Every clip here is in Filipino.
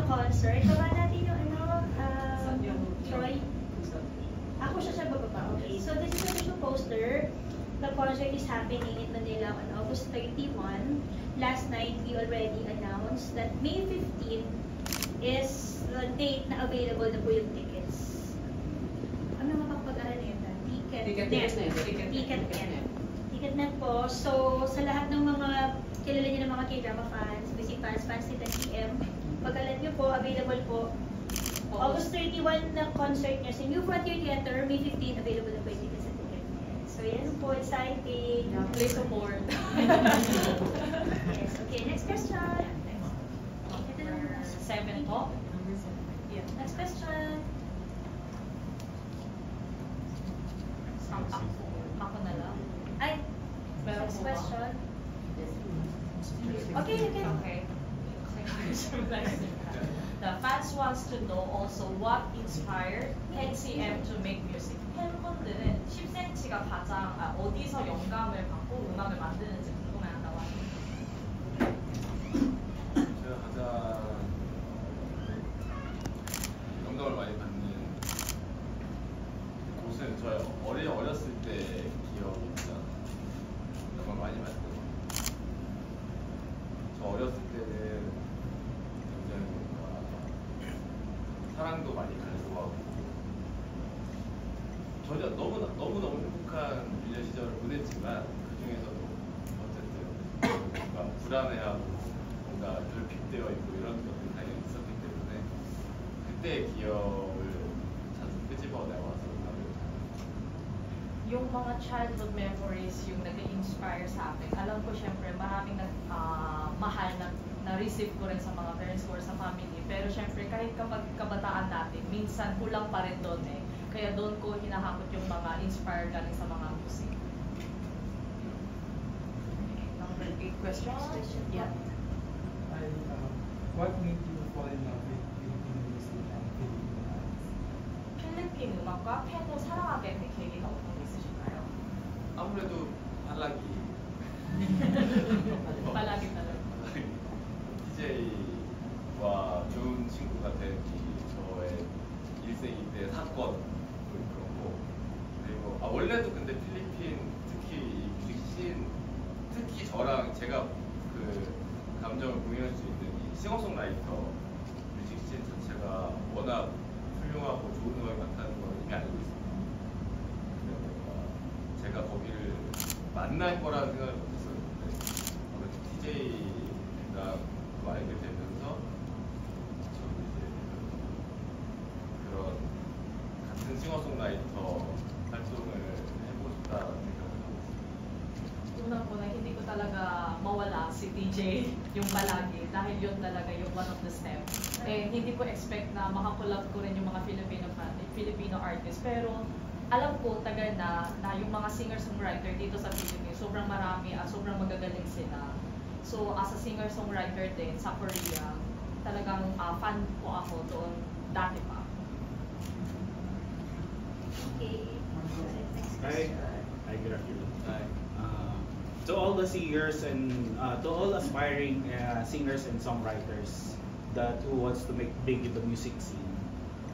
concert. Baba natin yung Troy. Ako siya bababa. Okay. So this is the official poster. The concert is happening in Manila on August 31. Last night, we already announced that May 15 is the date na available na po yung tickets. Ano nga pagpag-aral na yun? Ticketnet po. So, sa lahat ng mga kilala niyo ng mga K-drama fans, basic fans ni TM, pag-alat niyo po, available po. August 31 na concert niya sa New Frontier Theater, May 15, available na po yung tickets sa Ticketnet. So, yan po, exciting. Play support. Yes, okay, next question. Number 7 po. Yeah. Next question. Ako na lang. Ay, next question. Okay, okay. The fans wants to know also what inspired KCM to make music. 팬분들은 10cm가 가장 어디서 영감을 받고 음악을 만드는지 궁금해한다고 합니다. 제가 가장 영감을 많이 받는 곳은 저희 어렸을 때 기억입니다. 영감을 많이 받는 것. 저 어렸을 때는 굉장히 뭔가 사랑도 많이 가지고 하고 전혀 너무너무 행복한 1년 시절을 보냈지만 그 중에서도 어쨌든 뭔가 불안해하고 뭔가 결핍되어 있고 이런 것들이 당연히 있었기 때문에 그때의 기억을 자주 끄집어내와서 Yung mga childhood memories yung nag-inspire sa akin. Alam ko syempre maraming mahal na receive ko rin sa mga parents ko or sa family. Pero syempre kahit kapag kabataan natin, minsan kulang pa rin doon eh. Kaya doon ko hinahakot yung mga inspired galing sa mga musik. Number 8 question. Yeah. What made you fall in love with Filipino music and Filipino dance? 필리핀 음악과 팬을 사랑하게 된 계기가 어떤 게 있으실까요? 아무래도 발라기 발라기 따라. DJ와 좋은 친구가 된 저의 일생일대 사건 그렇고 그리고 원래도 근데 필리핀 특히 이 뮤직씬 특히 저랑 제가 그 감정을 공유할 수 있는 이 싱어송라이터 뮤직씬 자체가 워낙 훌륭하고 좋은 음악이 많다는 걸 이미 알고 있습니다. 제가 거기를 만날 거라는 생각을 못했었는데 DJ랑 알게 되면서 저도 이제 그런 같은 싱어송라이터 활동을 해보고 싶다는 생각을 하고 있습니다. Unang-una, hindi ko talaga mawala si DJ yung palagi dahil yun talaga yung one of the steps. Eh, hindi ko expect na makakulab ko rin yung mga Filipino artists. Pero alam ko tagal na yung mga singer-songwriter dito sa Philippines, sobrang marami at sobrang magagaling sila. So as a singer-songwriter din sa Korea, talagang fan po ako doon dati pa. Okay. Next Hi. question. Hi, good afternoon. Hi. To all the singers and to all aspiring singers and songwriters who wants to make big in the music scene,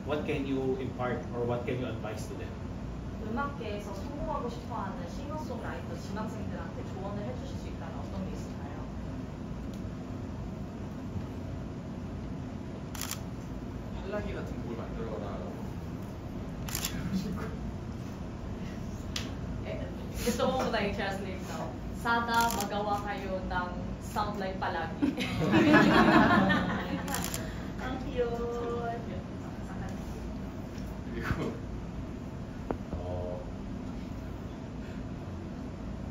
what can you impart or what can you advise to them? 음악계에서 성공하고 싶어하는 싱어송라이터 지망생들한테 조언을 해주실 수 있다면 어떤 게 있을까요? 팔라기 같은 곡을 만들어라. Gusto mo na i-translate now. Sana magawa kayo ng sound like palagi. Ang cute. 그리고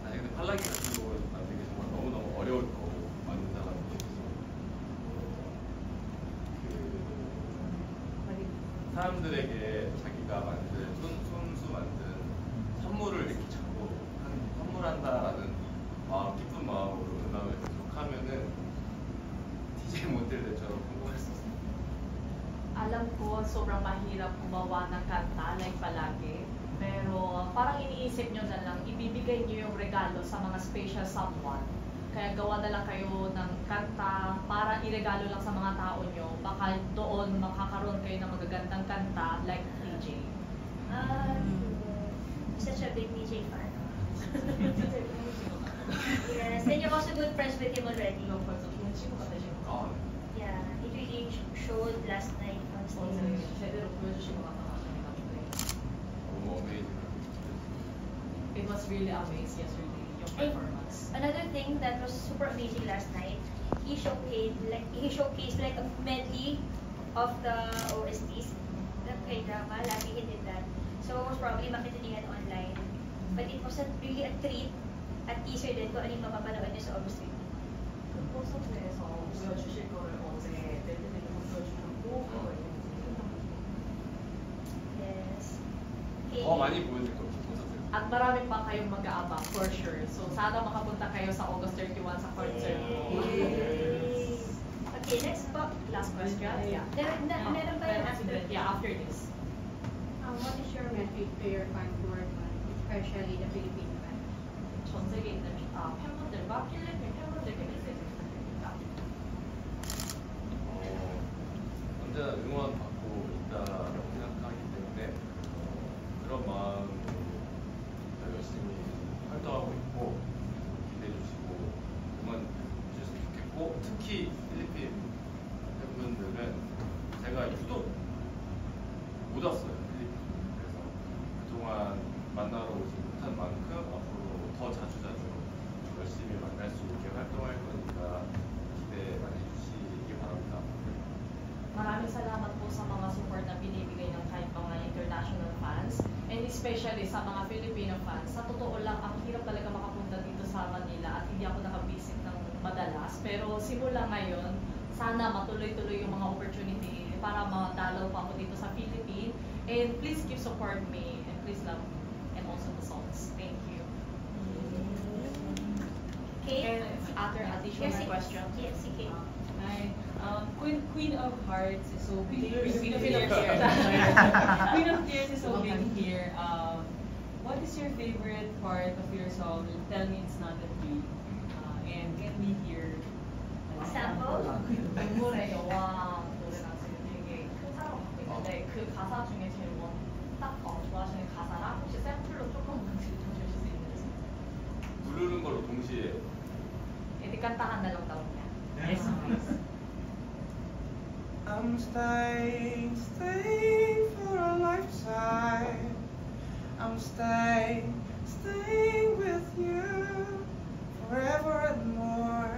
아니 근데 팔라기 같은 곡을 만들기 정말 너무너무 어려울 거고 많은 사람들이 그 사람들에게 자기가 만든 손수 만든 선물을 이렇게 자꾸 선물한다라는 기쁜 마음으로 음악을 계속하면은 DJ 모델들처럼 성공할 수 있어요. Alam ko, sobrang mahirap gumawa ng kanta like palagi. Pero parang iniisip nyo na lang, ibibigay nyo yung regalo sa mga special someone. Kaya gawa na lang kayo ng kanta para iregalo lang sa mga tao nyo. Baka kanta like TJ? Such a big DJ fan. Yes, and you're also good friends with him already. 아, Yeah, he really showed last night on stage. 제대로 보여주신 것 같아가지고. 너무 어메이징. It was really amazing yesterday, yung performance. Another thing that was super amazing last night, he showcased like a medley of the OSTs, the K-drama. Lagi he did that. So most probably makita niyo yan online. But it was really a treat at teaser din kung ano yung mapapanood niyo sa August 20. 콘서트에서 보여주실 거를 어제 밴드들이 보여주고 Yes. Okay. 더 많이 보여줄 거죠 콘서트. At marami pa kayong mag-aabang for sure. So sana makapunta kayo sa August 31 sa concert ko. Yay. Okay, next po. Last question? Yeah. Meron pa yun after? Yeah, after this. What is your message to your fans worldwide, especially the Philippine fans? 전 세계에 있는 팬분들과 필리핀 팬분들께 메시지 부탁드립니다. 언제나 응원받고 있다라고 생각하기 때문에 그런 마음으로 열심히 활동하고 있고 기대해 주시고 응원해 주셨으면 좋겠고 특히 필리핀 팬분들은 제가 유독 못 왔어요 필리핀. 그래서 그동안 만나러 오지 못한 만큼 앞으로 더 자주 열심히 만날 수 있게 활동할 거니까 기대 많이 해주시기 바랍니다. Maraming salamat po sa mga support na binibigay ng kahit mga international fans and especially sa mga Filipino fans. Sa totoo lang, ang hirap talaga makapunta dito sa Manila at hindi ako nakabisit ng madalas. Pero simula ngayon, sana matuloy-tuloy yung mga opportunity para madalaw pa ako dito sa Philippines. And please keep support me and please love me and also the songs. Thank you. Okay. And other additional Yes, question? Yes, okay. Hi. Queen of Hearts is so big. Queen of here. Tears. Queen of Tears is so big here. What is your favorite part of your song? Tell me it's not a dream. And can we hear Sample? 눈물의 여왕 노래가 지금 되게 큰 사랑을 받고 있는데 그 가사 중에 제일 좋아하시는 가사랑 혹시 샘플로 조금 들려주실 수 있는지? 부르는 걸로 동시에 Edi kantahan na lang daw niya. Yes, please. I'm staying for a lifetime. I'm staying with you forever and more.